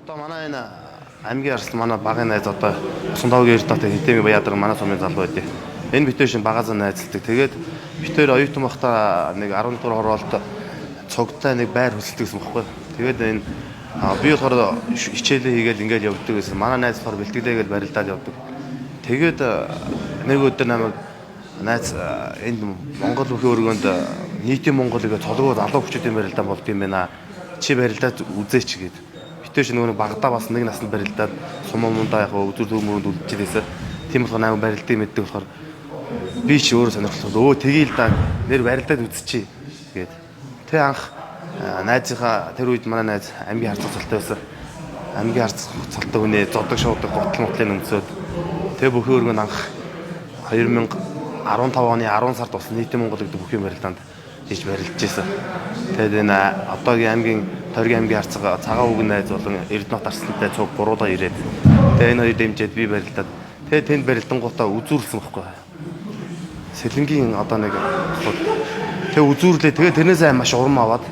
Одоо манай энэ аймгийн арслан манай багын найз одоо Усандавгийн эрдэнэт Хитэмийн Баяадран манай сумын залуу байдیں۔ Энэ битүүшин багаазаа найзалдаг. Тэгээд битээр оюутан бахта нэг 14 хороолт цогтой нэг байр хөсөлдөг гэсэн бохоггүй. Тэгээд энэ би болохоор хичээлээ хийгээл ингээл явдаг гэсэн. Манай найз болохоор бэлтгэлээ гэж барилдаад явдаг. Тэгээд нэг өдөр намайг найз энд Монгол бүхий өргөнд нийтийн Монголыг цолгоо залуу хүчтэй барилдаан болд юм байна. Чи барилдаад үзээч гээд. Битүүш нөгөө багада бас нэг насанд барилдаад сумундаа яг үзүр төмөрөнд үлдчихсэн. Тийм болохоор намайг барилдыг мэддэг болохоор би ч өөрөө сонирхолтой. Тэгээл да нэр барилдаад үзчихье гээд. Тэ анх найзынхаа тэр үед манай найз аймгийн харц цолтой байсан. Аймгийн харц цолтой хүнээ зодог шуудаг готлын өмсөд. Тэ бүхий өргөнд анх 2015 оны 10 сард болсон нийтийн Монгол гэдэг бүхий барилдаанд хийж барилдаж байсан. Тэгээд энэ одоогийн аймгийн Тойргийн аймгийн харцгаа цагаан үгэн найз болон Эрдэнэт арслантай цуг буруудаа ирээд тэгээд энэ хоёр дэмжиж би барилдаад тэгээд тэнд барилдангуудаа үзүүрлсэн байхгүй. Сэлэнгийн одоо нэг тэгээд үзүүрлээ тэгээд тэрнээсээ маш урам аваад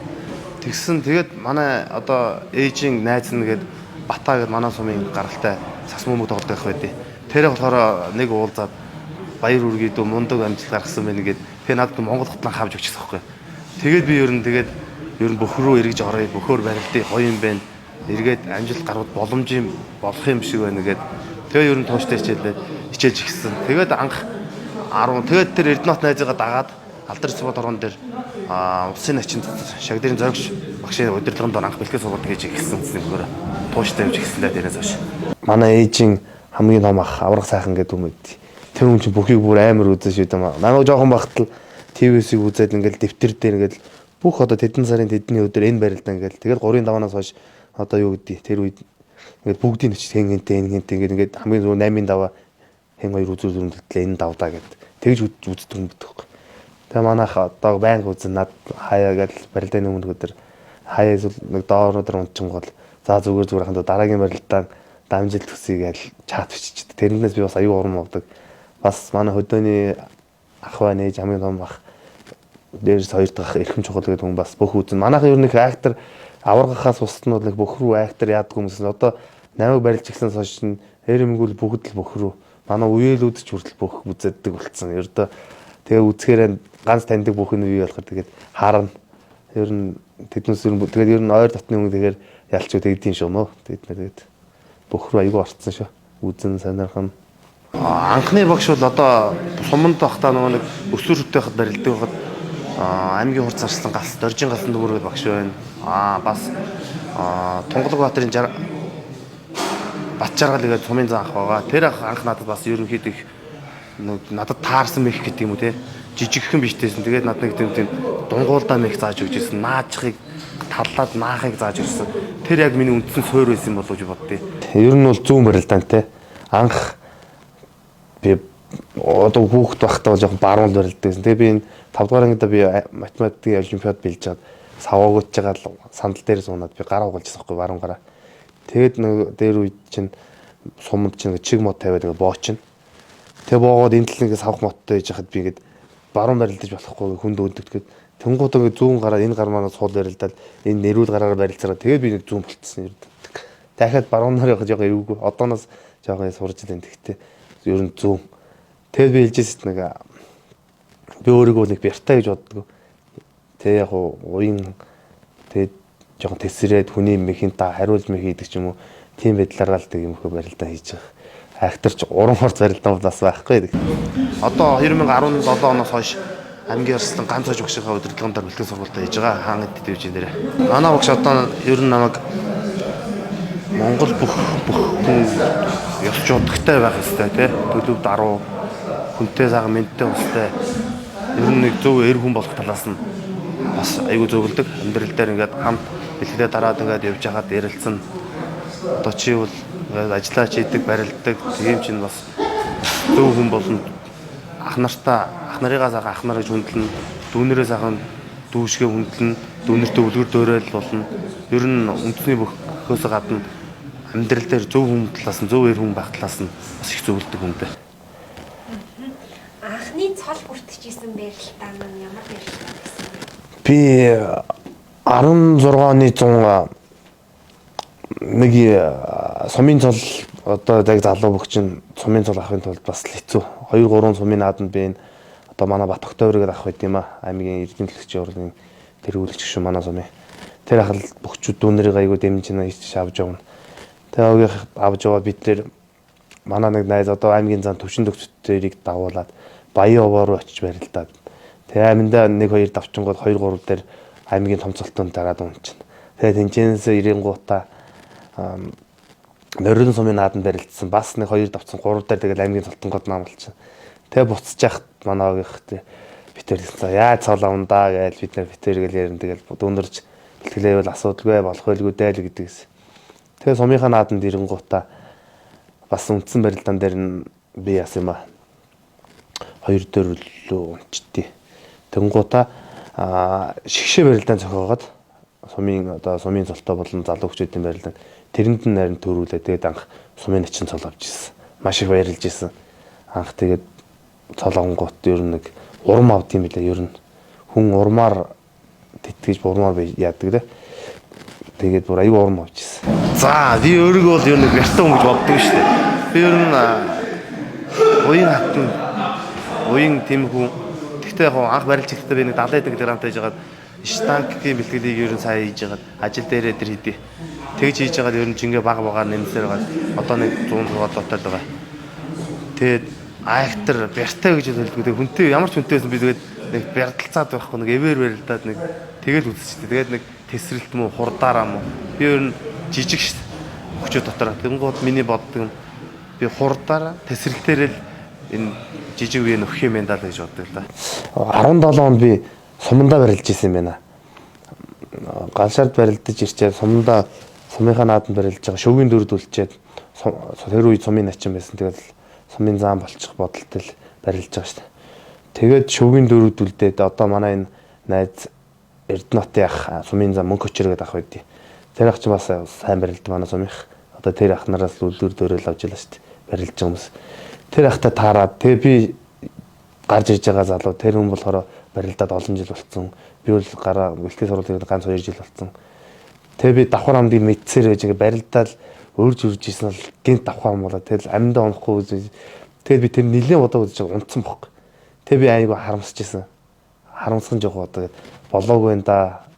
тэгсэн тэгээд манай одоо ээжийн найз нэгэд Бата гэд манай сумын гаралтай сас мөмөг тоглох байх байдیں۔ Тэр болохоор нэг уулзаад баяр үргээд мундаг амжилт гаргасан байна гэд тэгээд надад Монгол хотлон хавж өгчихсөн байхгүй. Тэгээд би ер нь бүх рүү эргэж оръё, бөхөр барилдыг гоё юм байна. Эргээд амжилт гаргах боломж юм болох юм шиг байна гэд. Тэгээ ер нь тууштай хичээж ихсэн. Тэгээд анх 10 тэгээд тэр Эрдэнэт найзыгаа дагаад алдар спорт орон дээр улсын начинд шагдарын зоригч багшийн удирдлаганд анх бэлтгэл сургалт хийж ихсэн зүгээр тууштай явж ихсэн дээрээс хойш. Манай ээжийн хамгийн том ах аврах сайхан гэдэг юм ээ. Тэр хүн чинь бүхийг бүр амар үзэн шүү дээ. Намайг жоохон багтал ТV-сийг үзээд ингээл дэвтэр дээр ингээл бүх одоо тэдэн сарын тэдний өдөр энэ барилдаа ингээл тэгэл 3-5-аас хойш одоо юу гэдгийг тэр үед ингээд бүгдийн өч хэнтэй ингээд хамгийн зөв 8-5 хэн хоёр үзүүр дүрмэлтлээ энэ давдаа гэд тэгж үздэг юм битггүй. Тэгээ манайх одоо байнга үзэн над хаяа гэл барилдааны өмнө өдөр хаяа нэг доороор унчингол за зүгээр хандаа дараагийн барилдаан дамжилт төсөй гээл чат биччихдэг. Тэрнээс би бас аюу урам авдаг. Бас манай хөдөөний ах бай нээж хамгийн том ах дээрс хоёр дахь эрхэм чухал гэдэг хүн бас бүх үзэн. Манайх ер нь их актер аваргахаас устд нь бол нэг бүх рүү актер яадаг хүмүүсээс одоо намайг барилж гиснээс хойш нь эрэмгүүл бүгд л бүх рүү манай үеэлүүд ч хүртэл бүх үзэддэг болцсон. Ердөө тэгээ үзэхээр ганц таньдаг бүх нь бий болохоор тэгээд харна. Ер нь тэднээс тэгээд ер нь ойр дотны хүн тэгэхээр ялч тэгдэйн шүү нөө. Тэгээд бүх рүү аягүй орцсон шүү. Үзэн сонирхон. Анхны багш бол одоо суманд багтаа нэг өсвөртэй хад барилдаг хад аймгийн хурц арслан галс доржин галсан дүүрэг багш байна. Бас Тунгалаг Баатарын Бат жаргал гэдэг сумын зан ах байгаа. Тэр ах анх надад бас ерөнхийдөө их надад таарсан мэх гэдэг юм уу те. Жижигхэн биштэйсэн. Тэгээд надад нэг тийм дунгуулдаа мэх зааж өгчээсэн. Наачхыг таллаад наахыг зааж өгсөн. Тэр яг миний үндсэн суур байсан болов уу боддیں۔ Ер нь бол зүүн барилдаан те. Анх би одоо хүүхэд байхдаа жоохон баруун барилдагсэн. Тэгээ би энэ 5 дугаар ангида би математикийн олимпиад бэлж чад саваагууж байгаа л сандал дээр суунаад би гараа угалжсан байхгүй баруун гараа. Тэгээд нэг дээр үед чинь суманд чинь чиг мод тавиад ингээ боочно. Тэгээ боогоод энэ тал ингээ савх модтой хийж хахад би ингээ баруун барилдаж болохгүй хүнд өндөгдөд. Тэнгууд ингээ зүүн гараа энэ гар манаа суул барилдаад энэ нэрүүл гараараа барилцгаа. Тэгээд би нэг зүүн болцсон юм. Дахиад баруунаар явах жоохон эвгүй. Одооноос жоохон сурж илэн тэгтээ ер нь зүүн. Тэгээд би хэлжсэн нэг би өөрийгөө нэг бяртаа гэж боддог. Тэ яг уян тэгээд жоохон тесрээд хүний мэхийн та хариулж мэх хийдэг ч юм уу. Тийм байдлаараа л тэг юм хөө барилдаа хийж байгаа. Актерч уран хорц барилдаа бас байхгүй. Одоо 2017 оноос хойш аймгийн арслан ганц хож багшийнхаа удирдлаганд бэлтгэл сургалтаа хийж байгаа. Хаан эд дэвжин дээр. Манай багш одоо ер нь намайг Монгол бүх хүн явж удагтай байх хэрэгтэй тий. Төлөвд 10 хүнтэй цагаан мэдтэй устай ер нь нэг зөв эр хүн болох талаас нь бас айгүй зөвлөдөг. Амьдрал дээр ингээд хамт бэлтгэлээ дараад ингээд явж хахад ярилцсан. Одоо чи бол ажиллаж хийдэг, барилддаг. Тийм чинь бас зөв хүн болно. Ах нарыгаа сайхан ах нар гэж хүндлэн, дүүнэрээ сайхан дүүшгээ хүндлэн, дүүнэртээ үлгэр дөөрөөл болно. Ер нь үндэсний бөхөөс гадна амьдрал дээр зөв хүн талаас нь, зөв эр хүн байх талаас нь бас их зөвлөдөг хүнтэй. Анхны цол бүртгэжсэн барилтаа нь ямар барилтаа гэсэн бэ? Би 16 оны 100 нэг сумын цол одоо яг залуу бөхчин сумын цол авахын тулд бас хэцүү. 2 3 сумын нааданд би одоо манай Бат Октябрыг авах байт юм аа. Аймгийн эрдэнэ төлөвчийн урлагийн тэргүүлэгч шүү манай сумын. Тэр ахал бөхчүүд дүүнэрийг айгуу дэмжинэ хийж авч явна. Тэгээ авч яваад бид нэр манай нэг найз одоо аймгийн зам төвшин төгсдөрийг дагуулад Баян овоо руу очиж барилдаад. Тэгээ аймдаа 1 2 давчингууд 2 3 дээр аймгийн том цолтонд дараад унчихна. Тэгээ тэнцэнээс 90-гуудаа Норрын сумын нааданд барилдсан. Бас 1 2 давцсан 3 дээр тэгэл аймгийн цолтонгууд наамлчихсан. Тэгээ буцаж яхад манай өвгийнх битэр гэсэн. Яа цол авна да гэж бид нэр битэр гэл ярина. Тэгэл дүүнэрч бэлтгэлээвэл асуудалгүй болох байлгүй дээ л гэдэгс. Тэгээ сумынхаа нааданд ирэнгуудаа бас үндсэн барилдаан дээр нь би яасан юм аа. 2 дээр л унчтий. Тэнгуудаа шигшээ барилдаан зохиогоод сумын цолтой болон залуу хүчүүдийн барилдаан тэрэнд нь нарийн төрүүлээ. Тэгээд анх сумын начин цол авч ирсэн. Маш их баярлж ирсэн. Анх тэгээд цол авангууд ер нь нэг урам авд юм билээ. Ер нь хүн урмаар тэтгэж урмаар яадаг лээ. Тэгээд бүр аюу урам авч ирсэн. За би өөрийгөө бол ер нь бэртэн хүн гэж боддог шүү дээ. Би ер нь уян хатан уян тэмхүү. Тэгтээ яг анх барилж ирэхдээ би нэг 70 кг тааж хагаад штанггийн бэлтгэлийг ер нь сайн хийж хагаад ажил дээрээ тэр хийдий. Тэгж хийж хагаад ер нь жингээ багаар нэмсээр байгаа. Одоо нэг 100 дотор байгаа. Тэгээд айхтар бяртай гэж хэлдэг. Тэгээд хүнтэй ямар ч хүнтэйсэн би тэгээд нэг бярдалцаад байхгүй нэг эвэр барилдаад нэг тэгэл үзчихтэй. Тэгээд нэг тесрэлт мөн хурдаараа мөн. Би ер нь жижиг шүү дээ. Хүчөө дотор. Тэнгууд миний боддог юм. Би хурдаараа тесрэлтээрэл энэ жижиг үе нөх юм даа гэж боддог л да. 17 онд би сумандаа барилж исэн юм байна. Галшаард барилдаж ирчээд сумынхаа нааданд барилж байгаа шөвгийн дөрөд үлчээд тэр үед сумын начин байсан. Тэгээд сумын зам болчих бодолтой л барилж байгаа шүү дээ. Тэгээд шөвгийн дөрөд үлдээд одоо манай энэ найз Эрдэнэтийн ах сумын зам мөнгө өчрөөд ах байдیں۔ Тэр ах ч бас сайн барилд манай сумынх. Одоо тэр ах нараас үлдэр дөөрөл авч ялаа шүү дээ. Барилж байгаа хүмүүс. Тэр ахтай таарад тэгээ би гарч ирж байгаа залуу тэр хүн болохоор барилдаад олон жил болсон. Би бол гараа бэлтгэл сургуулийн ганц 2 жил болсон. Тэгээ би давхар амдыг мэдсээр байж ингээ барилдаал өөрж үрж исэн бол гинт давхар ам болоо. Тэгэл амьдаа унахгүй. Тэгээд би тэр нэлээд удаа үзэж унтсан бохоо. Тэгээ би айгаа харамсаж исэн. Харамсхан жоох одоо болоогүй энэ да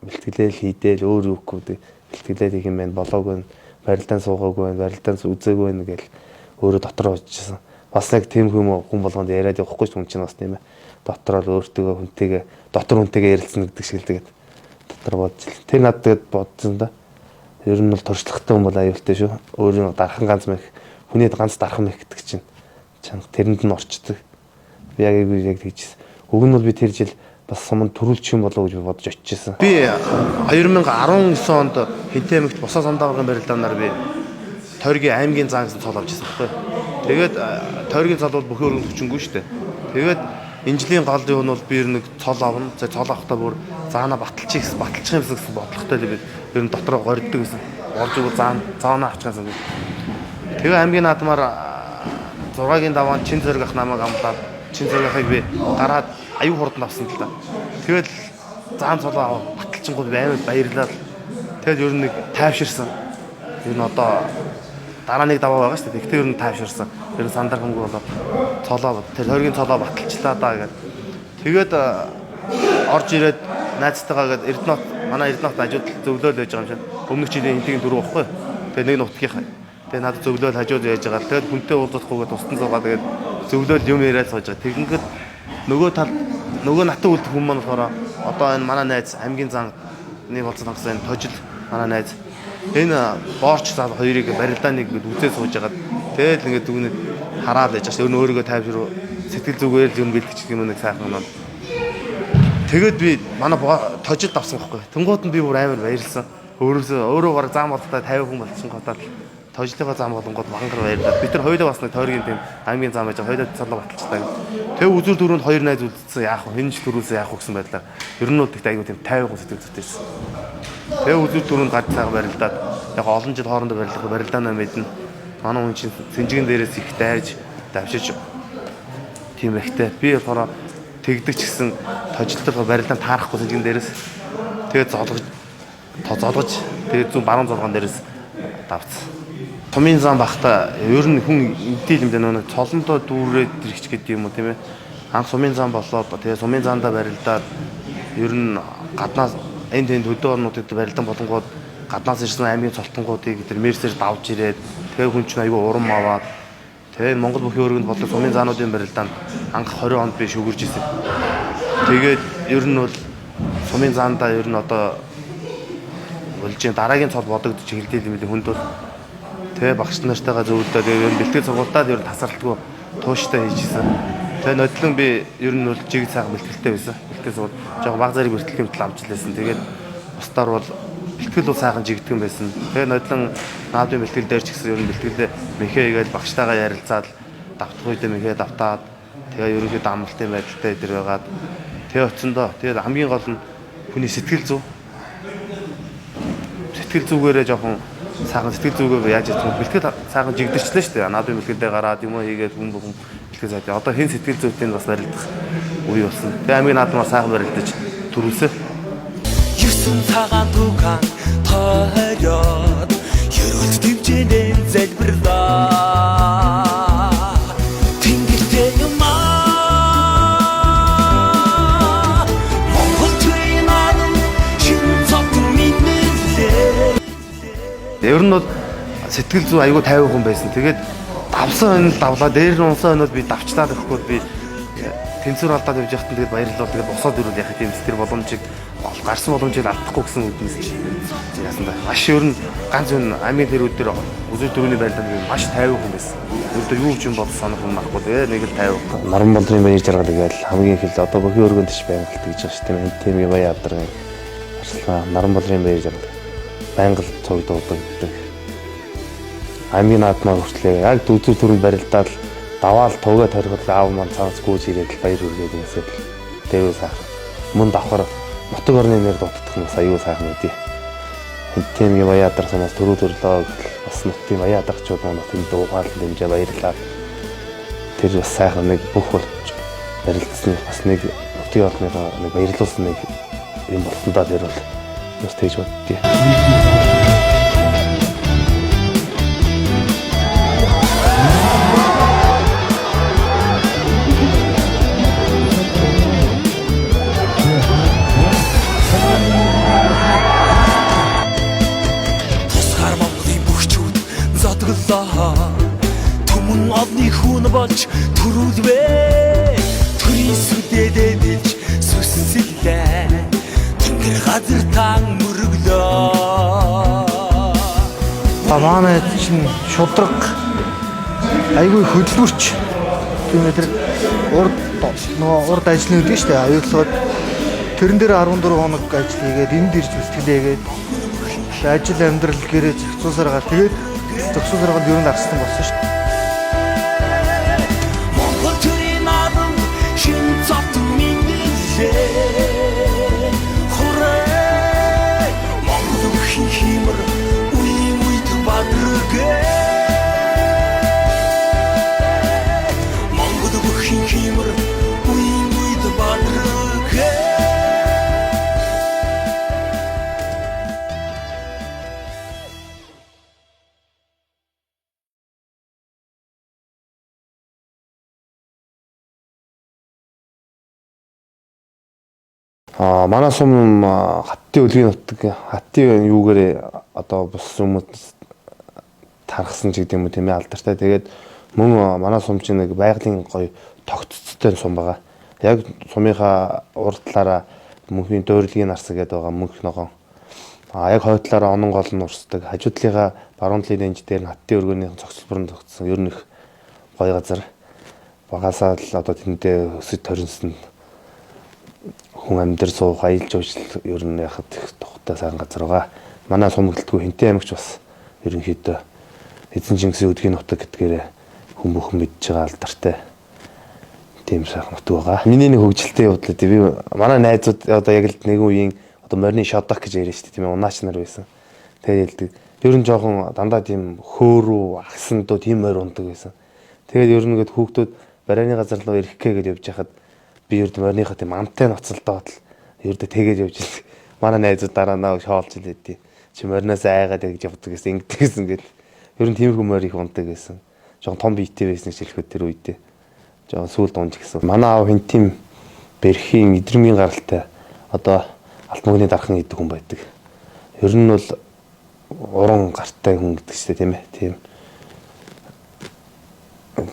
бэлтгэлээ хийдэл өөр үхгүй бэлтгэлээ хийх юм байна. Болоогүй барилдаан суугаагүй барилдаан үзээгүй нэг л өөрөө дотроо очижсэн. Бас яг тийм хүн болгонд яриад явахгүй ч хүн чинь бас тийм ээ. Дотроо л өөртөө хүнтэйгээ дотор хүнтэйгээ ярилцсан гэдэг шиг л тэгээд дотор бодож. Тэр надад тэгээд бодсон да. Ер нь бол туршлагатай хүн бол аюултай шүү. Өөрөө дархан ганц мэх хүний ганц дархан мэх гэдэг чинь чанга тэрэнд нь орчдөг. Би яг тэгжсэн. Уг нь бол би тэр жил бас суманд төрүүлчих юм болоо гэж бодож очижсэн. Би 2019 онд Хинтэмэгт босоо самдаагийн барилдаанаар би Тойргийн аймгийн зан гэсэн цол авч ирсэн байхгүй. Тэгээд Тойргийн цол бол бүхэн өргөн төвчнгүй шүү дээ. Тэгээд энэ жилийн гол юу нь бол би нэг цол авна. За цол авахдаа бүр заана баталчих юм гэсэн бодлоготой л би ер нь дотроо горддог гэсэн. Орж өгөө заана авчихсан гэж. Тэгээ аймгийн наадмаар 6-гийн даваан чин зэрэг ах намайг амлаад чин зэрэг ахыг би гараад аюу хурдан авсан л да. Тэгээд заан цолоо баталчингууд баймад баярлаад тэгээд ер нь нэг тайвширсан. Ер нь одоо дараа нэг даваа байгаа шүү дээ. Тэгтээ ер нь тайвширсан. Ер нь сандар хөнгө болоо цолоо тэр Тойргийн цолоо баталчлаа даа гэдэг. Тэгээд орж ирээд найзтайгаа гээд Эрдэнэт манай Эрдэнэт хажууд зөвлөөл байж байгаа юм шиг. Өмнөх жилийн хинтгийн дөрөв байхгүй. Тэгээд нэг нутгийнхаа. Тэгээд надад зөвлөөл хажууд яаж байгаа. Тэгээд хүнтэй уулзахгүйгээ тусдан зугаа тэгээд зөвлөөл юм яриад сууж байгаа. Тэгэнгүүт нөгөө натан үлдэх хүмүүс маань болохоор одоо энэ манай найз аймгийн зан нэг болсон тагсан энэ тожил манай найз энэ боорч зал хоёрыг барилдааныг үзээ сууж хагаад тэгэл ингээд дүгнэд хараад яж байгаа. Өөрийгөө тайвшруулж сэтгэл зүгээр юм бэлтгэж юм нэг сайхан ном. Тэгээд би манай тожид авсан байхгүй. Тэнгууд нь би бүр амар баярлсан. Өөрөө бараг зам болтой 50 хүн болсон готаад тожлогоо зам болонгод мангар баярлаад. Бид нар хоёулаа бас нэг тойргийн тийм аймгийн зам байж хоёулаа цалаа баталцдаг. Тэгээд үзүр дөрөнд хоёр найз үлдсэн яах вэ? Хинж төрүүлсэн яах вэ гэсэн байдлаар ер нь бол тэгт айгуу тийм 50 хүн сэтгэл зүйтэйсэн. Тэгээд үзүр дөрөнд гад цагаан барилдаад яг олон жил хоорондоо барилдаанаа мэднэ. Манай хүн чинь сэнжигэн дээрээс их дайрж давшиж тийм ихтэй. Би болохоор тэгдэг ч гэсэн тожлого барилдаан таарахгүй сэнжигэн дээрээс тэгээд золгож тэгээд зүүн баруун золгоон дээрээс давцсан. Томын зам бахта ер нь хүн эдэл юм даа нэг цолондоо дүүрээд ирэх гэдэг юм уу тийм ээ. Анх сумын зам болоод тэгээд сумын заандаа барилдаад ер нь гаднаас энэ тэнд хөдөө орнуудад барилдан болонгууд гаднаас ирсэн аймгийн цолтонгуудыг тэр мерсээр давж ирээд тэгээд хүн чинь айгүй урам аваад тэгээд Монгол бүхий өргөнд бодлоо сумын заануудын барилдаанд анх 20 онд би шүгэрж ирсэн. Тэгээд ер нь бол сумын заандаа ер нь одоо улжийн дараагийн цол бодогдож эхэлдэг юм билээ хүнд бол тэгээ багш нартайгаа зөвлөдөө тэгээ ер нь бэлтгэл сургалтад ер нь тасралтгүй тууштай хийжсэн. Тэгээ нодлон би ер нь бол жиг сайхан бэлтгэлтэй байсан. Бэлтгэл сургал жоо баг зэрэг бэлтгэл хэмтэл авч лээсэн. Тэгээд устдаар бол бэлтгэл бол сайхан жигдгэн байсан. Тэгээ нодлон наадын бэлтгэл дээр ч гэсэн ер нь бэлтгэлээ мэхээ игээл багштайгаа ярилцаад давтгүйдээ мэхээ давтаад тэгээ ерөнхийдөө амралтын байдалтай дээр байгаад тэгээ оцсондоо тэгээд хамгийн гол нь хүний сэтгэл зүй сэтгэл зүгээрээ жоохон сайхан сэтгэл зүгээ яаж яах вэ? Бэлтгэл сайхан жигдэрчлээ шүү дээ. Наадын бэлтгэлдээ гараад юм уу хийгээд хүн бэлтгэл сайд. Одоо хэн сэтгэл зүйтэй бас барилдах үе болсон. Тэгээ аймгийн наадмаар сайхан барилдаж төрүүлсэн. 9 цагаан дукан тойроод ерөөд төвчнээ залбирлаа. Тэнгэртэй юмаа Монгол төвийн шин цогт минэлээ. Ер нь бол сэтгэл зүй айгүй 50 хүн байсан. Тэгээд давсан хонол давлаа. Дээр нь унсан хонол би давчлаад өгөхгүй би тэнцвэр алдаад явж байхад тэгээд баярлалаа. Тэгээд босоод ирвэл яхах юм тэр боломжийг гарсан боломжийг алдахгүй гэсэн үгнээс чи яасан да. Маш ер нь ганц энэ аймгийн тэрүүд дээр үзэл төрөний байрлалд маш 50 хүн байсан. Өөртөө юу ч юм бодсон санах юм байхгүй тэгээ нэг л 50. Наран болдрын баяр жаргал гээл хамгийн их л одоо бүхий өргөнд тийш байнгалт гэж байгаа шүү дээ. Тийм юм баяа авдрын арслаа наран болдрын баяр жаргал байнгал цог дуудагддаг. Аймгийн наадмаар хүртлээ яг үзэл төрөнд барилдаад даваал тугаа тарихад аав маань цаанаас гүйж ирээд баяр үргээд юмсэд дэвээ сайхан мөн давхар нутаг орны нэр дутагдах нь бас аюу сайхан үдий. Тийм юм баяа дарсанаас төрөө төрлөө бас нутгийн баяа дарчууд маань тийм дуугаал дэмжээ баярлаа. Тэр бас сайхан нэг бүх болж барилдсан бас нэг нутгийн орныхоо нэг баярлуулсан нэг юм болсон даа тэр бол бас тэгж боддгийг. Түмэн олны хүн болж төрүүлвэ. Төрийн сүдэдээ дэлж сүсэллээ. Тэнгэр газар таан мөрөглөө. Манай чинь шудраг айгүй хөдөлмөрч тийм ээ тэр урд ажлын үүдээ шүү дээ аюулгад тэрэн дээр 14 хоног ажил хийгээд энд ирж бэлтгэлээ хийгээд ажил амьдрал гэрээ зохицуулсараа тэгээд зохицуулсараа ер нь арсан болсон шүү дээ. Монгол төрийн наадам шин цогт минэлээ. Хүрээ Монгол бүхий химэр үйд бадргээ. Монгол бүхий химэр үйд бадргээ. Манай сум хаттын үлгийн нутаг хаттын юугээр одоо бус хүмүүс тархсан ч гэдэг юм уу тийм ээ алдартай. Тэгээд мөн манай сум чинь нэг байгалийн гоё тогтцтой сум байгаа. Яг сумынхаа урд талаараа мөнхийн дөөрлөгийн нарсаг гэдэг байгаа мөнх ногоон. Яг хойд талаараа онон гол нь урсдаг. Хажуу талынхаа баруун талын дэнж дээр нь хаттын өргөний зогсолборн тогтсон ер нь их гоё газар. багасаа л одоо тэндээ өсөж торинсон хүн амьдар суух аялал жуулчлал ер нь яхад их тухтай сайн газар байгаа. Манай сумгалтгүй Хинтээ аймагч бас ерөнхийдөө эзэн Чингисийн өдгийн нутаг гэдгээр хүн бүхэн мэдж байгаа алдартай тийм сайхан нутаг байгаа. Миний нэг хөгжилтэй явдлаа би манай найзууд одоо яг л нэгэн үеийн одоо морины шодок гэж яриа шүү дээ тийм ээ унаач нар байсан. Тэгээд ялдаг. Ер нь жоохон дандаа тийм хөөрүү агсандуу тийм морь ундаг байсан. Тэгээд ер нь гээд хүүхдүүд барайны газар руу ирэх гээд явж байхад би ер нь морийнхаа тийм амтай ноцолдоод л ер нь тэгээд явж ирсэн. Манай найзууд дараа нь шоолж илээдээ. Чи мориноос айгаад гэж явдаг гэсэн ингэдэгсэн гээд ер нь тиймэрхүү морь их ундаг гэсэн. Жоохон том биетэй байсан гэж хэлэхэд тэр үедээ. Жоохон сүүл дунж гэсэн. Манай аав Хинтийн Бэрхийн Идэрмийн гаралтай одоо Алтмөгний дархан идэх хүн байдаг. Ер нь бол уран гартай хүн гэдэг чинь тийм ээ. Тийм.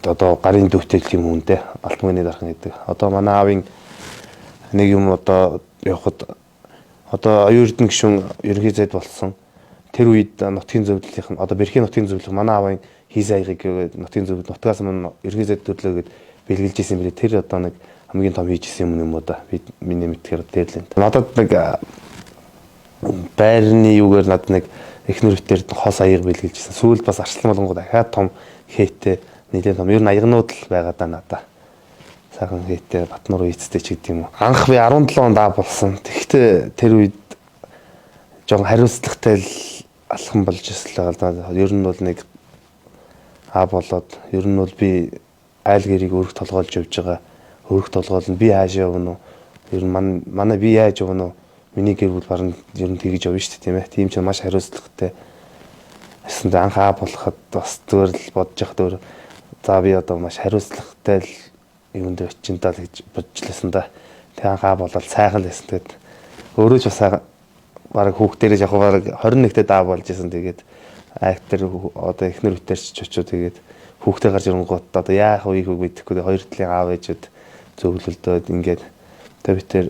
Одоо гарын дүүтэй тийм хүнтэй Алтмөгний дархан гэдэг. Одоо манай аавын нэг юм одоо явахад одоо оюун эрдэнэ гишүүн ерөнхий зайд болсон. Тэр үед нутгийн зөвлөлийнх нь одоо Бэрхийн нутгийн зөвлөх манай аавын хийс аягыг нутгийн зөвлөлт нутгаас өмнө ерөнхий зайд төрлөө гэд бэлгэлж ирсэн билээ. Тэр одоо нэг хамгийн том хийжсэн юм уу да. Би миний мэдхээр тэр л энэ. Надад нэг байрны юугаар надад нэг эхнэр өвтөр хос аяг бэлгэлжсэн. Сүүлд бас арчлан болгонгоо дахиад том хээтэй нэлээд том. Ер нь аягнууд л байгаа да надаа. Сайхан хээтэй Батнуур ийцтэй ч гэдэг юм уу. Анх би 17 онд аа болсон. Тэгэхдээ тэр үед жоохон хариуцлагатай л алхам болж ирсэн л да. Ер нь бол нэг аа болоод ер нь бол би айл гэрийг өргөх толгойлж явж байгаа. Өргөх толгойл нь би хаашаа явна уу? Ер нь манай би яаж явна уу? Миний гэр бүл баран ер нь тэгж явна шүү дээ тийм ээ. Тийм ч маш хариуцлагатай. Эсвэл анх аа болоход бас зүгээр л бодож яхад өөр за би одоо маш хариуцлагатай л юунд очинтаа л гэж бодж лсэн да. Тэг анх аа болол сайхан л байсан. Тэгэд өөрөө ч бас бараг хүүхдэрээ яг бараг 21-т аа болж исэн. Тэгээд актер одоо эхнэр үтэрч очоо тэгээд хүүхдээ гарч ирэнгүүт одоо яах вэ мэдэхгүй хоёр талын аав ээжүүд зөвлөлдөөд ингээд тэг битэр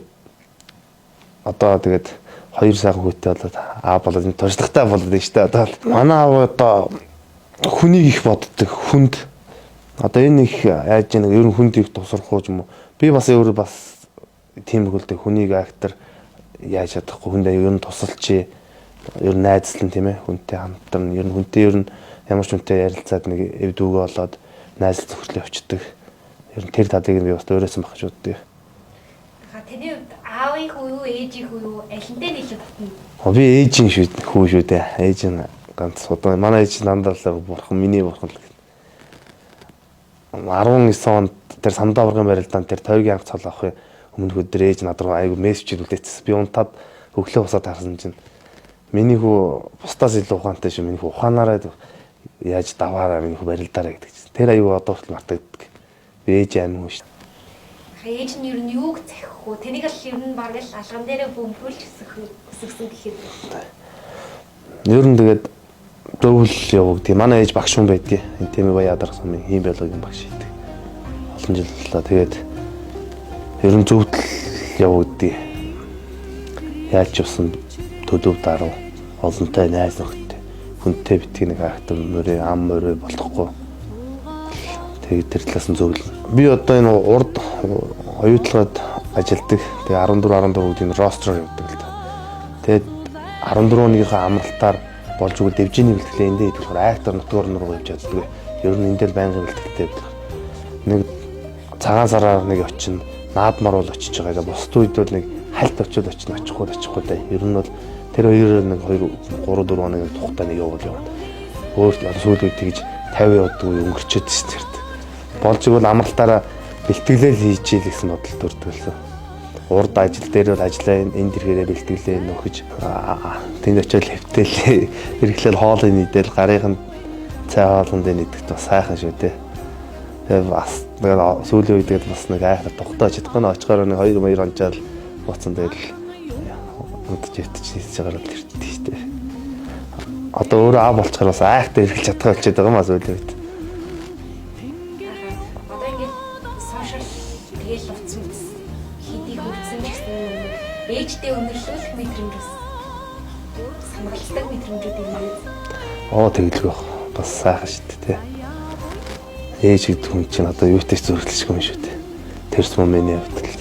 одоо тэгээд хоёр сайхан хүүтэй болоод аа болоод энэ туршлагатай болоод байна шүү дээ. Одоо манай аав одоо хүнийг их боддог хүнд одоо энэ их яаж яаг ер нь хүнд их тусрах уу юм уу? Би бас өөрөө бас тийм хөлтэй хүнийг актер яаж чадахгүй хүндээ ер нь тусалчи ер нь найзлан тийм ээ хүнтэй хамтран ер нь хүнтэй ер нь ямар ч хүнтэй ярилцаад нэг эв дүүгээ болоод найзлах зөвхөрлөө авчдаг. Ер нь тэр тадыг би бас өөрөөсөн байх гэж боддог. Таны хувьд аавын хүү юу, ээжийн хүү юу, алинтай нийлээд татна? Би ээжийн хүү шүү дээ. Ээж нь ганц удаа манай ээж дандаа бурхан миний бурхан л. 19 онд тэр самдаа урган барилдаанд тэр тойргийн анх цол авах өмнөх өдөр ээж над руу айгу мессеж үлдээчихсэн. Би унтаад өглөө босоод харсан чинь миний хүү бусдаас илүү ухаантай шүү. Миний хүү ухаанаараа яаж даваараа миний хүү барилдаараа гэдэг чинь. Тэр айгу одоо хүртэл мартагддаг. Би ээж амин хүү шүү. Ээж нь ер нь юуг захих вэ? Тэнийг л ер нь баг л алган дээрээ бөмбөлж өсгсөн гэхэд. Ер нь тэгээд зөвл явагдгийг. Манай ээж багш хүн байдгийг. Энэ тийм баяадар сумын хийм биологийн багш хийдэг. Олон жил боллоо. Тэгээд ер нь зөвдөл явагдгийг. Яаж ч усан төлөв даруй олонтой найз нөхдөд хүнтэй битгий нэг актер мөрөө ам мөрөө болохгүй. Тэгээд тэр талаас нь зөвл. Би одоо энэ урд оюутлагад ажилладаг. Тэгээ 14 үеийн ростер явдаг л да. Тэгээд 14-ийнхээ амралтаар болж өгөл дэвжээний бэлтгэлээ эндээ идэх актер нутгаар руу явж чаддаг. Ер нь энэ дээр байнгын бэлтгэлтэй байдаг. Нэг цагаан сараар нэг очино, наадмаар бол очиж байгаа. Бусд үед бол нэг хальт очиод очихгүй да. Ер нь бол тэр хоёр нэг 2 3 4 хоног тухтай нэг явуул яваад. Өөрт сүүл үед тэгж 50 явдаг өнгөрчөөд шүү дээ. Болж игэл амралтаараа бэлтгэлээ хийчихээ л гэсэн бодол төрдөг лсэн. Урд ажил дээр бол ажиллаа энэ дэргээрээ бэлтгэлээ нөхөж тэнд очиод хэвтээлээ. Ирэхлээр хоолыг нийдэл гарынх нь цай хоолнд нийдэгт бас сайхан шүү дээ. Тэгээ бас сүүлийн үед бас нэг айхаар тухтаа чадахгүй нь очихоор нэг 2 хончаал буцсан тэгэл өдөрч өвтөж хийж байгаа л ирдэг шүү дээ. Одоо өөрөө аа болчихоор бас айхтай хэрэглэж чадхаа болчиход байгаа маа сүүлийн үед. Ээжтэй өнөрлөх мэдрэмжс самгалдаг мэдрэмжүүд юм байна. Оо тэгэлгүй бас сайхан шүү дээ тий. ээж гэдэг хүн чинь одоо юутай ч зүрхлэжгүй юм шүү дээ. Тэрс мөн миний хувьд л.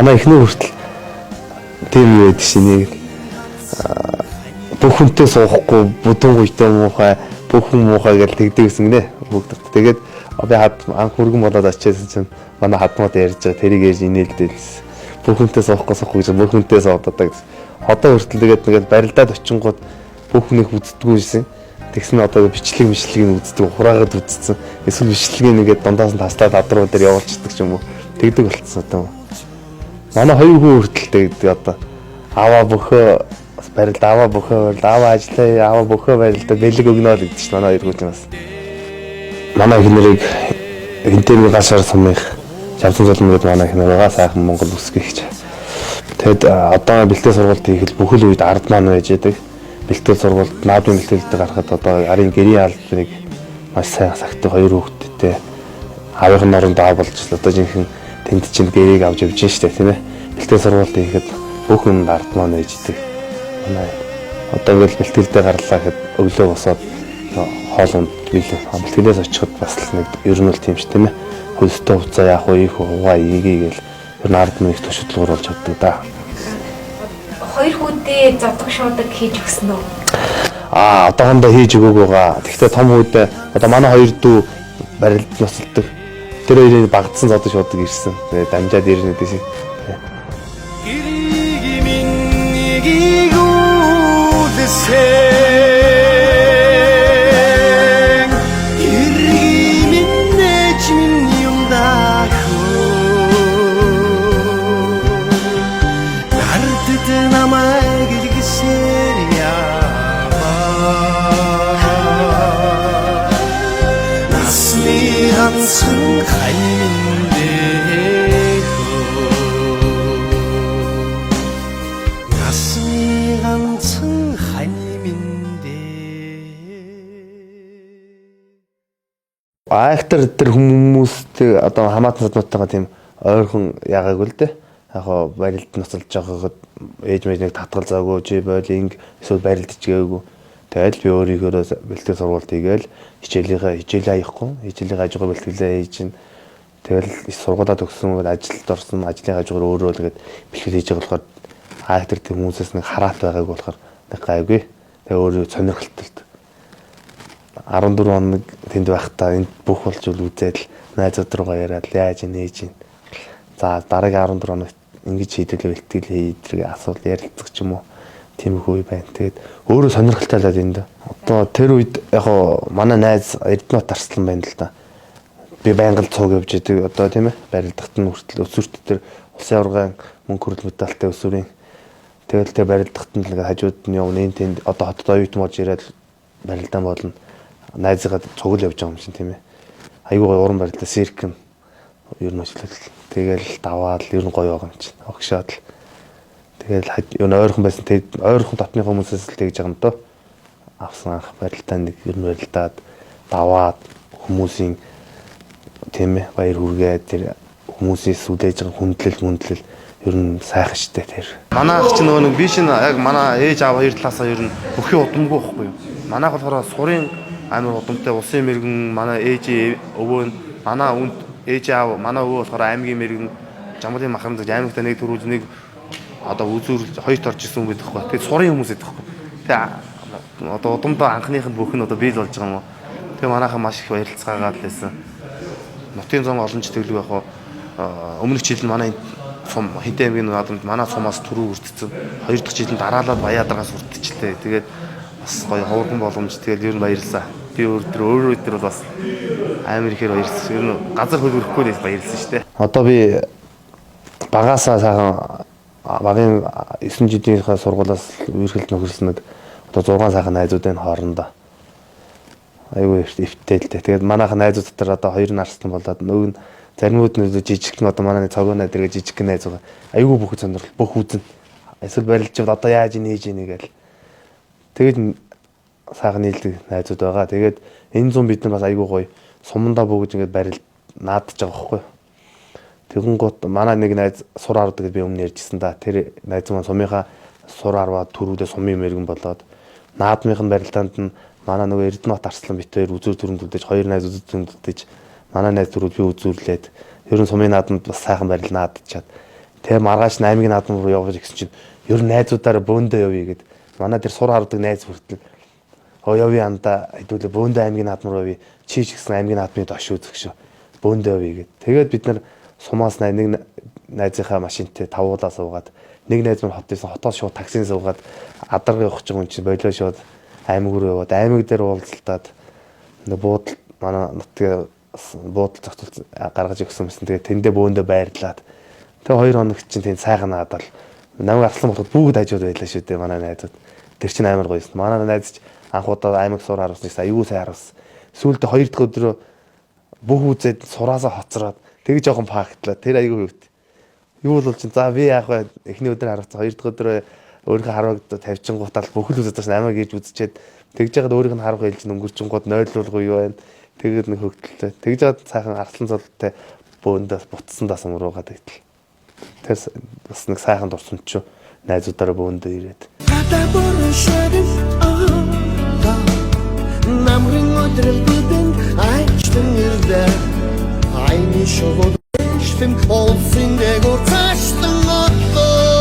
Манай эхнэр хүртэл тийм юу байдаг шин нэг бүх хүнтэй суухгүй бүдүүн гүйтэй муухай бүх хүн муухай гэж тэгдэг гэсэн гинэ бүгд. Тэгээд би анх хөргөн болоод очижсэн чинь манай хадмууд ярьж байгаа тэрийг ярьж инээлдэлс бүх хүнтэй суухгүй гэж бүх хүнтэй суудаад гэсэн. Одоо хүртэл тэгээд нэг барилдаад очингууд бүх хүнийг үздэггүй байсан. Тэгсэн одоо бичлэг үздэг хураагаад үзсэн. Эсвэл бичлэгийг нэгээд дундаас нь таслаад адруу дээр явуулчихдаг ч юм уу. Тэгдэг болцсон одоо. Манай хоёр хүн хүртэл одоо аваа бөхөө барилд аваа бөхөө аваа ажиллаа аваа бөхөө барилдаа бэлэг өгнө л гэдэг чинь манай хоёр хүн бас. Манай эхнэрийг интернет гашаар сумных Шавсан зулмууд манай эхнэрээ сайхан Монгол үсгэх гэж. Тэгэд одоо бэлтгэл сургалт хийхэд бүхэл үед ард маань байж байдаг. Бэлтгэл сургалт наадмын бэлтгэлд гарахад одоо арын гэрийн албаныг маш сайн сахдаг хоёр хүүхэдтэй аавын оронд аа болж л одоо жинхэнэ тэнд чинь гэрийг авч явж штэ тийм ээ. Бэлтгэл сургалт хийхэд бүх хүн ард маань байж идэг. Манай одоо ингээл бэлтгэлдээ гарлаа гэхэд өглөө босоод хоолунд бэлтгэлээс очиход бас нэг ер нь л тийм ш тийм ээ. Хөлстэй хуцаа яах вэ их угаа ийгээ гэл ер нь ард маань их туршилтгаар болж чаддаг да. Хоёр хүүдээ зодог шуудаг хийж өгсөн үү? Одоохондоо хийж өгөөг байгаа. Гэхдээ том хүүдээ одоо манай хоёр дүү барилд носолдог. Тэр хоёрын багтсан зодог шуудаг ирсэн. Тэгээд дамжаад ирнэ гэдэг шиг. Актер тэр хүмүүстэй одоо хамаатан садмуудтайгаа тийм ойрхон яагаагүй л дээ. Яг хоо барилд ноцолж байгаагаад ээж мэжнийг татгал заагүй чи бойлинг эсвэл барилд ичгээгүй. Тэгэл би өөрийнхөө бэлтгэл сургалт хийгээл хичээлээ аяхгүй. Хичээлийн хажуугаар бэлтгэлээ хийж чинь тэгэл сургуулаа төгссөн ажилд орсон ажлын хажуугаар өөрөө л гээд бэлтгэл хийж байгаа болохоор актер тэр хүмүүсээс нэг хараат байгаагүй болохоор нэг гайгүй. Тэгээ өөрөө сонирхолтой. 14 хоног тэнд байхдаа энд бүх болж үзээд л найзууд руугаа яриад яаж нээж ийн. За дараагийн 14 хоногт ингэж хийдэг бэлтгэл хийдэг асуул ярилцах ч юм уу. Тиймэрхүү байна. Тэгээд өөрөө сонирхолтой л энд. Одоо тэр үед яг манай найз Эрдэнэт Арслан байна л да. Би байнга л цуг явж идэг одоо тийм ээ. Барилдахт нь хүртэл өсвөрт тэр улсын аваргын мөнгө хүрэл медальтай өсвөрийн. Тэгэл тэр барилдахт нь хажууд нь явна тэнд одоо хотод оюутан болж ирээд барилдаан болно. Найзгаа цугл явж байгаа юм шиг тийм ээ. Аюугаа уран барилдаа цирк нь ер нь ажиллаад тэгэл даваад ер нь гоё байгаа юм чинь. Огшоод л тэгэл юу ойрхон байсан тэгээд ойрхон дотны хүмүүсээс л тэгж байгаа юм дөө. Авсан анх барилдаа нэг ер нь барилдаад даваад хүмүүсийн тийм ээ баяр хүргээд тэр хүмүүсээс үлээж байгаа хүндлэл ер нь сайхан штэ тэр. Манай ах чинь нөгөө нэг би шинэ яг манай ээж аав хоёр талаасаа ер нь бүхий удамгүй байхгүй юу. Манайх болохоор сурын амар удамтай улсын мэрэгэн манай ээж өвөө нь манай үнд ээж аав манай өвөө болохоор аймгийн мэрэгэн Жамбылын махамдаж аймагта нэг төрүүлж нэг одоо үзүүр хоёрт орж исэн хүн байдаг байхгүй. Тэгээд сурын хүмүүс байдаг байхгүй. Тэгээд одоо удамдаа анхных нь бүх нь одоо биел болж байгаа юм уу. Тэгээд манайхаа маш их баярлцгаагаад лээсэн. Нутгийн зам олон ч тэглэг яг өмнөх жил нь манай сум Хинтээ аймгийн наадамд манай сумаас түрүү үрдсэн. Хоёр дахь жил нь дараалал Баяадаргаас үрдчихлээ. Тэгээд бас гоё ховорхон боломж тэгэл ер нь баярлалаа. Би өөрөө өдөр бол бас амар ихээр баярлсан. Ер нь газар хөлбөрөхгүй л баярлсан шүү дээ. Одоо би багаасаа сайхан багын 9 жилийнхаа сургуулиас үерхэлд нөхөрсөн нэг одоо 6 сайхан найзуудын хоорондоо Айгүй эвттэй л дээ. Тэгээд манайх найзууд дотор одоо хоёр нарслан болоод нөгөө нь заримуд нь жижиг нь одоо манай цогоо найз дэрэг жижиг найз байгаа. Айгүй бүх сонирхол бүх үзэн. Эсвэл барилжвал одоо яаж нээж ийнэ гээл. Тэгээд сайхан нийлдэг найзууд байгаа. Тэгээд энэ зам бид нар бас айгүй гоё сумандаа бөгж ингээд барил наадж байгаа байхгүй. Тэгэнгუთ манай нэг найз сур ард гэдэг би өмнө ярьжсэн да. Тэр найз маань сумынхаа сур арваа төрүүдээ сумын мэрэгэн болоод наадмынх нь барилдаанд нь манай нөгөө Эрдэнэбат Арслан битээр үзүүр төрөнд үлдээж хоёр найз үзүүр төрөнд үлдээж манай найз төрүүд би үзүүрлээд ер нь сумын наадамд бас сайхан барил наадчаад тэгээ маргааш 8-гийн наадам руу явж гисэн чинь ер нь найзуудаараа бөөндөө явъя гэд манай тэр сур ардаг найз хүртэл явъя анда хэдүүлээ бөөндөө аймгийн наадам руу явъя чи ч гэсэн аймгийн наадмын дош үзэх шүү бөөндөө явъя гэд тэгээд бид нар сумаас нэг найзынхаа машинтай тавуулаа суугаад нэг найз маань хотоос шууд таксинд суугаад адарга явах гэж байгаа юм чинь болоо шууд аймаг руу яваад аймаг дээр уулзалтаад буудал манай нутгийн буудал зохицуулт гаргаж өгсөн юмсан. Тэгээ тэндээ бөөндөө байрлаад тэгээ 2 хоног чинь тэнд сайхан наадал намайг авсан болоход бүгд хажууд байлаа шүү дээ манай найзууд. Тэр чинь амар гоё юм. Манай найз ч анх удаа аймаг сур харуулснаас аюу сайн харуулсан. Сүүлдээ 2 дахь өдрөө бүх үзээд сураасаа хоцроод тэг жоохон пактлаа. Тэр аюу хөвт. Юу бол чинь за би яах вэ? Эхний өдөр харуулсан 2 дахь өдрөө өөрийнхөө харуулд тавьчингуудаа бүхэл үзэж тааш намайг гэж үзчихэд тэгж яагаад өөрийнх нь харуулга хэлж өнгөрчөнгууд нойлуулгүй юу байна. Тэгээд нэг хөвгөлтэй. Тэгж яагаад сайхан арслан цолтой бөөндөөс бутсан даас өнгөрөөгаад байт. Тэрс бас нэг сайхан дурсан ч найзуудаараа бөөндөө ирээд. Намрын өдрөл бүтэн айчтэн ирдэ. Айны шогод штэн олсын дэгор цаштэн оттоо.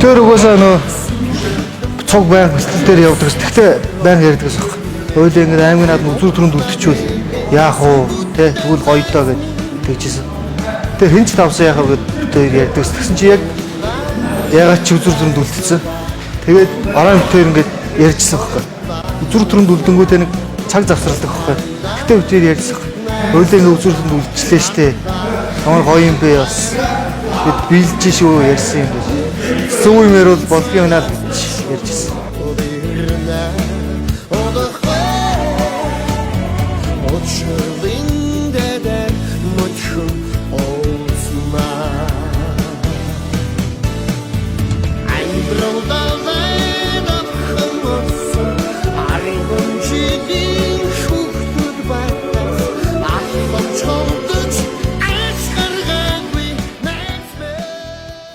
Тэр угаасаа нөө цог байг хөстөл дээр явдаг. Тэгтээ байг ярьдаг гэсэн юм. Хойлоо ингэ аймгийн наад үзүүр төрөнд үлдчихвэл яах вэ? Тэ тэгвэл гоё доо гэж тэгжсэн. Тэр хинч тавсан яах вэ гэдэг ярьдаг. Тэгсэн чи яг ягаад ч үзүүр төрөнд үлдсэн. Тэгээд араа мэтээр ингэ ярьжсэн байхгүй. Үзүүр төрөнд үлдэнгүүтээ нэг цаг завсралдаг байхгүй. Тэгтээ үгээр ярьжсэн. Хойлоо ингэ үзүүр төрөнд үлдчихлээ штэ. Ямар гоё юм бэ бас. Бид биелж шүү ярьсан юм байна. Сүү юмэр бол болдгийн өнөр ярьжсэн.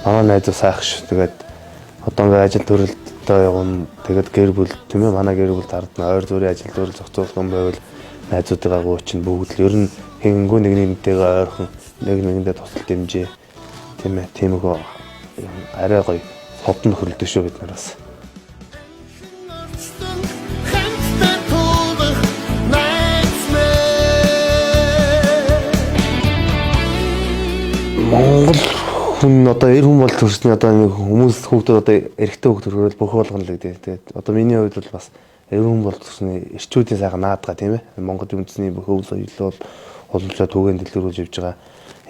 Манай найз сайх шүү. Тэгээд одоо ингээ ажил төрөлтөө явна. Тэгээд гэр бүл тийм ээ манай гэр бүл тардна. Ойр зүрийн ажил төрөл зохицуулах юм байвал найзуудыгаа гоочин бүгд л ер нь хэнгүү нэг нэгнтэйгээ ойрхон нэг нэгэндээ тусал дэмжээ. Тийм ээ. Тиймэрхүү арай гоё содон нөхөрлөдөг шүү бид нараас. Монгол хүн одоо эр хүн бол төрсний одоо нэг хүмүүс хүүхдүүд одоо эрэгтэй хүүхдүүд хөрөөл бүх болгоно л гэдэг. Тэгээд одоо миний хувьд бол бас эр хүн бол төрсний эрчүүдийн сайхан наадгаа тийм ээ. Монголын үндэсний бүх өв соёлоо олуулаад түгээн дэлгэрүүлж явж байгаа.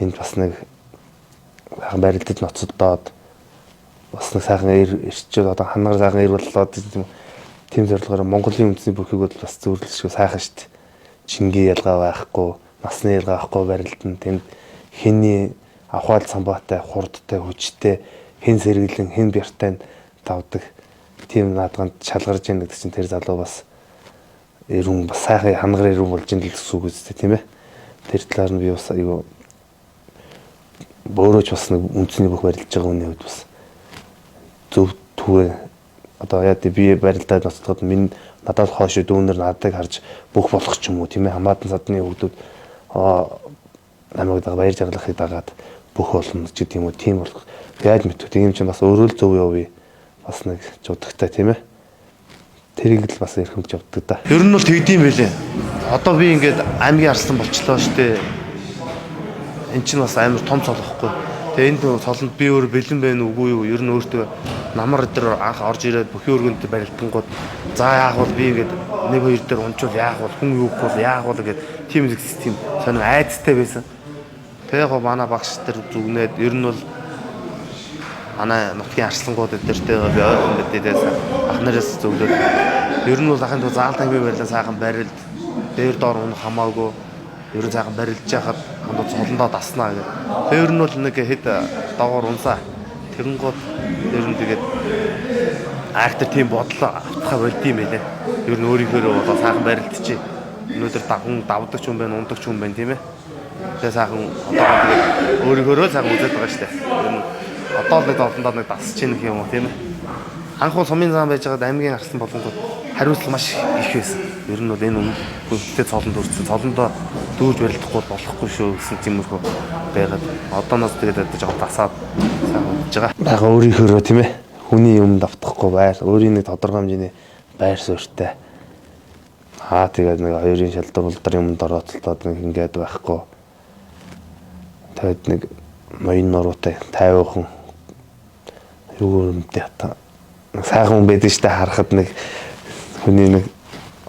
Энд бас нэг сайхан барилдаж ноцолдоод бас нэг сайхан эрчүүд одоо хангаар сайхан эр боллоо тийм зорилгоор Монголын үндэсний бүхийг бол бас зөвлөсгөө сайхан штт. Шингийн ялгаа байхгүй, насны ялгаа байхгүй барилдан тэнд хиний авахал самбаатай, хурдтай, хүчтэй, хэн сэргэлэн, хэн бяртай тавдаг тийм наадганд шалгарж яах гэдэг чинь тэр залуу бас эрүүн бас сайхан хангар эрүүн болж ин л гэсэн үг үстэй тийм ээ. Тэр талаар нь би бас айгүй боорооч бас нэг үнцний бүх барилж байгаа үний хувьд бас зөв түгэ одоо яа би барилдаад ноцтоход минь надад хойш дүүнэр надад харж бүх болох ч юм уу тийм ээ. Хамаатан садны хүүхдүүд намайг баяр жаргалахыг дагаад бүх болно ч гэдэг юм уу тийм болох. Яаж мэдв тийм ч бас өөрөө л зөв явъя. Бас нэг жудагтай тийм ээ. Тэрийг л бас эрхэмж явдаг да. Ер нь бол тэгдэм байлээ. Одоо би ингээд аймгийн арслан болчлоо штэ. Эн чинь бас амар том цолохгүй. Тэгээ энд цолонд би өөр бэлэн байна үгүй юу? Ер нь өөртөө намар дээр анх орж ирээд бүхий өргөнд барилдангууд за яах вэ би ингээд нэг хоёр дээр унчвал яах вэ? Хүн юуг бол яах вэ гэдэг тийм систем сонир айцтай байсан. Тэгээ яг манай багш нар зүгнээд ер нь бол манай нутгийн арслангууд өдөртэйгээ би ойрхон мэдээс ах нараас зөвлөд ер нь бол ахын дуу заалт амби барилаа сайхан барилд дээр доор унах хамаагүй ер нь сайхан барилж яхад хандуу цолондоо даснаа гэх. Тэр нь бол нэг хэд доогоор унсаа тэгэнгүүт ер нь тэгээд актер тийм бодлоо авахаа болд юм байлээ. Ер нь өөрийнхөө болоо сайхан барилдчих. Өнөөдөр хүн давдаг ч юм байна, ундаг ч юм байна тийм ээ. Тэгээ сайхан одоо тэгээд өөрийнхөө сайхан үзээд байгаа шүү дээ. Ер нь одоо л нэг долондоо нэг дасч ийн гэх юм уу тийм ээ. Анхуу сумын зам байж байгаад аймгийн арслан болгонгод хариуцлага маш их байсан. Ер нь бол энэ үнэтэй цолонд өрцсөн. Цолондоо дүүрж барилдахгүй болохгүй шүү гэсэн тиймэрхүү байгаад одооноос тэгээд жоо дасаад сайхан болж байгаа. Бага өөрийнхөө тийм ээ. Хүний юмд автахгүй байр, өөрийн нэг тодорхой хэмжээний байр суурьтай. Тэгээд нэг хоёрын шалдар юмд орооцолтоод нэг ингээд байхгүй. Тэгээд нэг ноён нуруутай 50% юу юмтэй хата. Сайхан байдаг штэ харахад нэг хүний нэг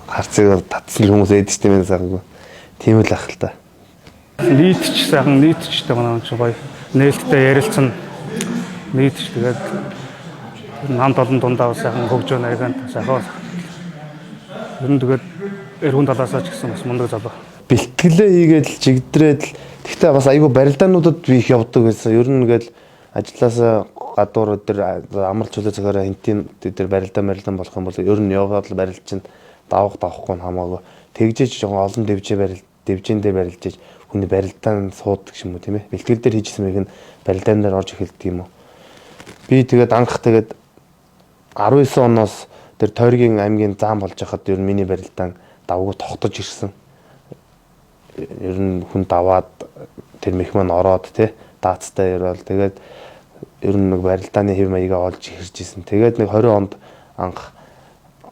харцыг татсан хүмүүс байдаг штэ мэн сайхан. Тийм л ах л та. Нийтч сайхан нийтчтэй манай ч гоё. Нээлттэй ярилцсан нийтч тэгээд намд олон дундаа сайхан хөгжөө найгаан сайхан. Ер нь тэгээд эргүүн талаасаа ч гэсэн бас мундаг залуу. Бэлтгэлээ хийгээд л чигдрээд л гэхдээ бас айгүй барилдаануудад би их явдаг гэсэн. Ер нь ингээл ажилласаа гадуур өдөр амралт чөлөө цагаараа хинтийн өдөр барилдаан болох юм бол ер нь яваад л барилж чинь давахгүй нь хамаагүй. Тэгжээж жоохон олон дэвжээндээ барилж иж хүний барилдаан суудаг юм уу тийм ээ. Бэлтгэл дээр хийжсэн мэг нь барилдаан дээр орж эхэлдэг юм уу. Би тэгээд анх тэгээд 19 оноос тэр Тойргийн аймгийн зам болж хахад ер нь миний барилдаан давгүй тогтож ирсэн. Ер нь хүн даваад тэр мэх маань ороод тий даацтай ирвэл тэгээд ер нь нэг барилдааны хэв маягаа олж ирж исэн. Тэгээд нэг 20 онд анх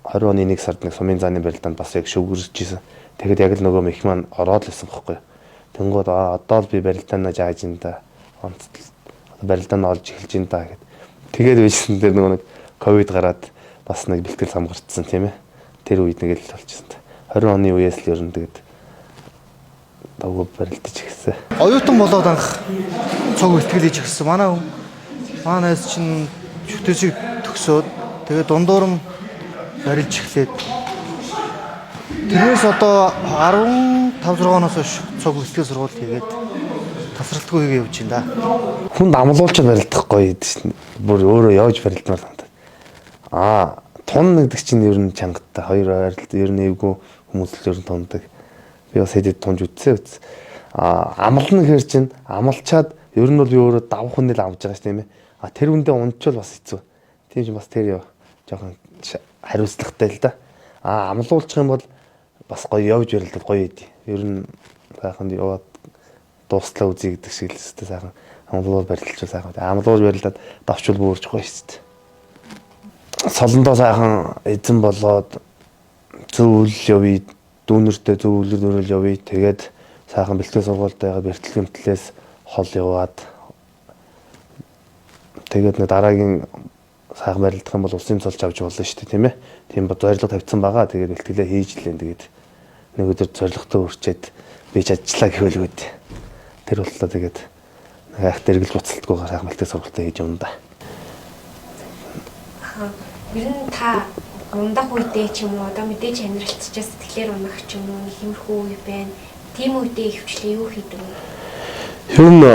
20 оны 1 сард нэг сумын зааны барилдаанд бас яг шүгэрж исэн. Тэгээд яг л нөгөө мэх маань ороод л исэн байхгүй. Тэнгүүд одоо л би барилдаанаа зааж ин да. Барилдаанаа олж эхэлж ин да гэд. Тэгээд bijсэн дээр нөгөө нэг ковид гараад бас нэг бэлтгэл хамгарцсан тийм ээ. Тэр үед нэг л болчихсон. 20 оны үеэс л ер нь тэгээд давгүй барилдаж ирсэн. Оюутан болоод анх цог бэлтгэл хийж ирсэн. Манайс чинь шүтээсийг төгсөөд тэгээд дундуурм барилж эхлээд тэрнээс одоо 15-6 оноос хойш цог бэлтгэл сургууль хийгээд тасралтгүй хийгээ явж байна да. Хүнд амлуулж барилдах гоё гэдэг чинь бүр өөрөө явж барилдмаар санагдав. Тун нэгдэг чинь ер нь чангаттай. Хоёр барилд ер нь эвгүй хүмүүс л ер нь тундаг. Би бас хэдэд тунж үтсээ. Амлна гэхэр чинь амлчаад ер нь бол би өөрөө давх хүнэл амж байгаа ш тийм ээ. Тэр үндэ унчвал бас хэцүү. Тийм ч бас тэр жоохон хариуцлагатай л да. Амлуулчих юм бол бас гоё явж барилдаад гоё идэв. Ер нь сайхан яваад дуслаа үзье гэдэг шиг л өстэй сайхан амлуул барилдаж сайхан. Амлуул барилдаад давчвал бүөрж гоё шүү дээ. Солондоо сайхан эзэн болоод зөв үйл явъя, дүүнертэй зөв үйлрэл явъя. Тэгээд сайхан бэлтгэл сургуультайгаа бэртэлгэмтлээс хол яваад тэгээд нэг дараагийн сайхан барилдах юм бол улсын цолж авч болно шүү дээ тийм ээ. Тийм зорилго тавьсан байгаа. Тэгээд бэлтгэлээ хийж лээ. Тэгээд нэг өдөр зорилготой хүрчээд би ч ажиллаа гэхэлгүүд. Тэр боллоо тэгээд нэг ахт эргэлж буцалтгүйгээр сайхан бэлтгэл сургуультай хийж явна да. Ер нь та ундах үедээ ч юм уу одоо мэдээж амьдралцчаас сэтгэлээр унах ч юм уу нэг юмрхүү үе байна. Тийм үедээ хөвчлээ юу хийдэг вэ? Ер нь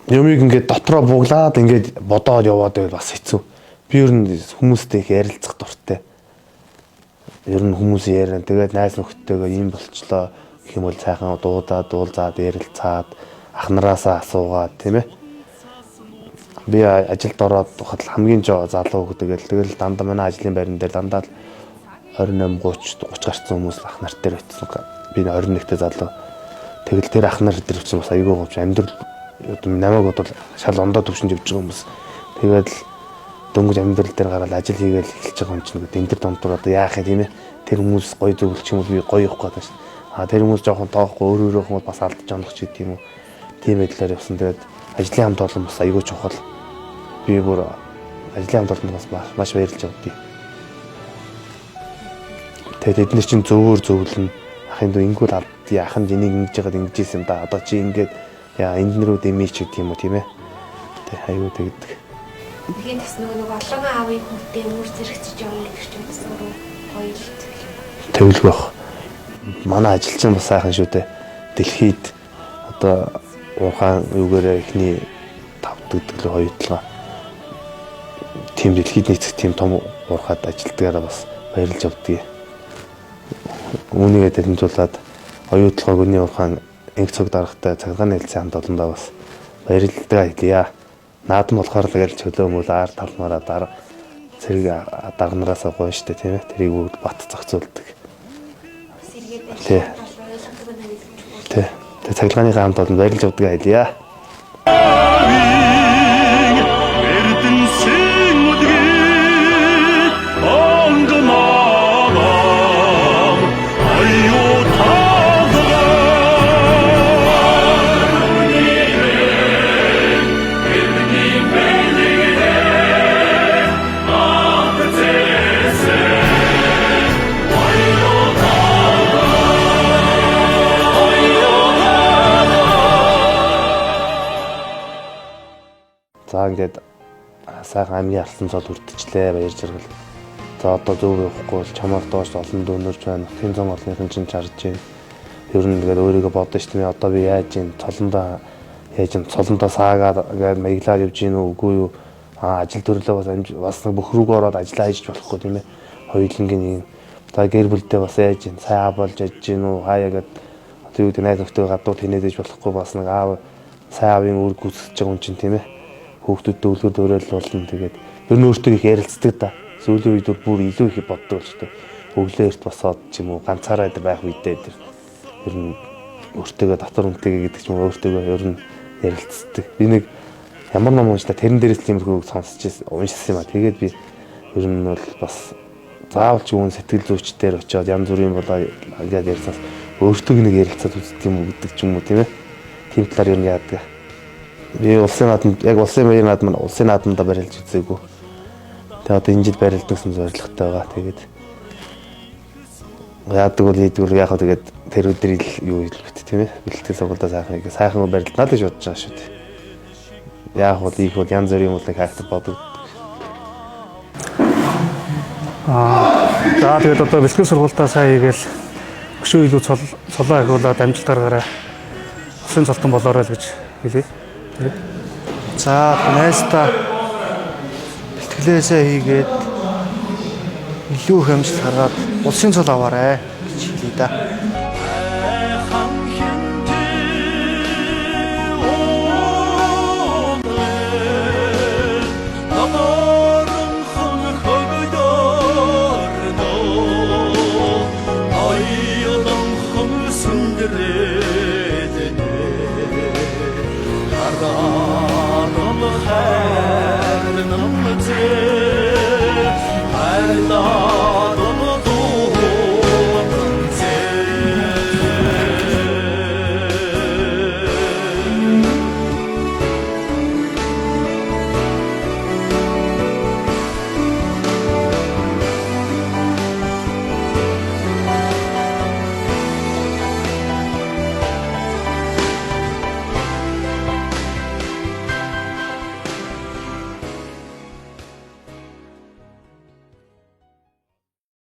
юмыг ингээд дотроо буглаад ингээд бодоод яваад байвал бас хэцүү. Би ер нь хүмүүстэй их ярилцах дуртай. Ер нь хүмүүс яриа. Тэгээд найз нөхдөдтэйгээ ийм болчлоо гэх юм бол сайхан дуулзаад ярилцаад ах нараасаа асуугаад тийм ээ. Би ажилд ороод хамгийн залуу тэгэл дандаа манай ажлын байран дээр дандаа 28 30 гарсан хүмүүс ах нарт дээр очсон. Би 21-тэй залуу. Тэгэл тэр ах нар дээр очсон бас айгүй говч амьдрал намайг бодвол шал ондоо төвшөнд явж байгаа хүмүүс. Тэгээд л дөнгөж амьдрал дээр гараад ажил хийгээл эхэлж байгаа юм чинь энэ төр дундуур одоо яах юм тийм ээ. Тэр хүмүүс гоё зөвлөч юм бол би гоё явах гээд байна. Тэр хүмүүс жоохон тоохгүй өөрөөрөө хүмүүс бас алдаж онох ч гэдэм юм. Тийм байдлаар явсан. Тэгээд ажлын хамт олон бас айгүй чухал. Би бүр ажлын хамт олонд бас маш баярлж байгаа. Тэгээд эдгээр чинь зөвлөн ахын дүү ингэвэл алдъя ахын энийг ингэж яагаад ингэж ийсэн да одоо чи ингээд яа энд нэрүүд эмий ч гэдэг юм уу тийм ээ. Тэг айгүй тэгдэг. Тэгээд бас нөгөө олонгаа аавын хүүхдээ мөр зэрэгцэж явна гэж бодсон руу гоё л Тэвлэг байх. Манай ажилчин бас сайхан шүү дээ. Дэлхийд одоо ухаан юугаараа ихний 5 дэх хоёутлага тийм дэлхийд нийцэх тийм том урхад ажилдгаараа бас баярлж авдгийг. Үүнийгээ дамжуулаад хоёутлага гүний ухаан инх цог даргатай цагааны хэлцээ хамт олондоо бас баярлалаа хэлье. Наадам болохоор л гэж чөлөө мөл аар талмаараа зэрэг дарганараасаа гоё штэ тийм ээ. Тэрийг бүгд бат зохицуулдаг. Тий. Тий. Тэг цахилгааны хамт олон баярлж авдаг хэлье. За ингээд сайхан амгийн алсан цол үрдчихлээ баяр жаргал. За одоо зөв явахгүй бол чамаар доош олон дөнөрж байна. Хэн зам олонхын чинь чарж байна. Ер нь ингээд өөрийгөө бодсон шүү дээ. Одоо би яаж ин цолондоо саагаад ингээд маяглаад явж гин үгүй юу? Ажил төрлөө бас нэг бүх рүүг ороод ажиллаа хийж болохгүй тийм ээ. Хоёулангийн за гэр бүлдээ бас яаж ин сайн аав болж ажиж гин үү? Хаяа гээд одоо юу гэдэг найз нөхдөд гадуур тэнэдэж болохгүй бас нэг аав сайн аавын үр гүйцэтгэж байгаа юм чинь тийм ээ. Хүүхдүүдтэй үлгэр дуурайл болно тэгээд ер нь өөртөө их ярилцдаг да. Сүүлийн үед бүр илүү их боддог болчтой. Өглөө эрт босоод ч юм уу ганцаараа байх үедээ ер нь өөртөө дотор үнтэйгээ гэдэг ч юм уу өөртөө ер нь ярилцдаг. Би нэг ямар ном уншдаа тэрэн дээрээс тиймэрхүү сонсч уншсан юм а. Тэгээд би ер нь бол бас заавал ч үүн сэтгэл зүйчдээр очиод янз бүрийн болоо ингээд ярьсаас өөртөө нэг ярилцаад үздэг юм уу гэдэг ч юм уу тийм ээ. Тийм талаар ер нь яадаг. Би улсын наадамд яг улсын баяр наадманд улсын наадамдаа барилж үзээгүй. Тэгээ одоо энэ жил барилдсан гэсэн зорилготой байгаа. Тэгээд яадаг бол ийдгүүр яг хаа тэгээд тэр өдрийг юу хэлбэт тийм ээ. Бэлтгэл сургуультай сайхан барилдана л гэж бодож байгаа шүү дээ. Яг бол их бол янз бүрийн юмыг хайхтар бодог. За тэгээд одоо бэлтгэл сургуультай сайн хийгээл өшөө илүү цолоо ахиулаад амжилт гаргаарай. Усын цолтон болоорой л гэж хэлье. За найстаа бэлтгэлээсээ хийгээд илүү их амжилт гаргаад улсын цол аваарай гэж хэлье да.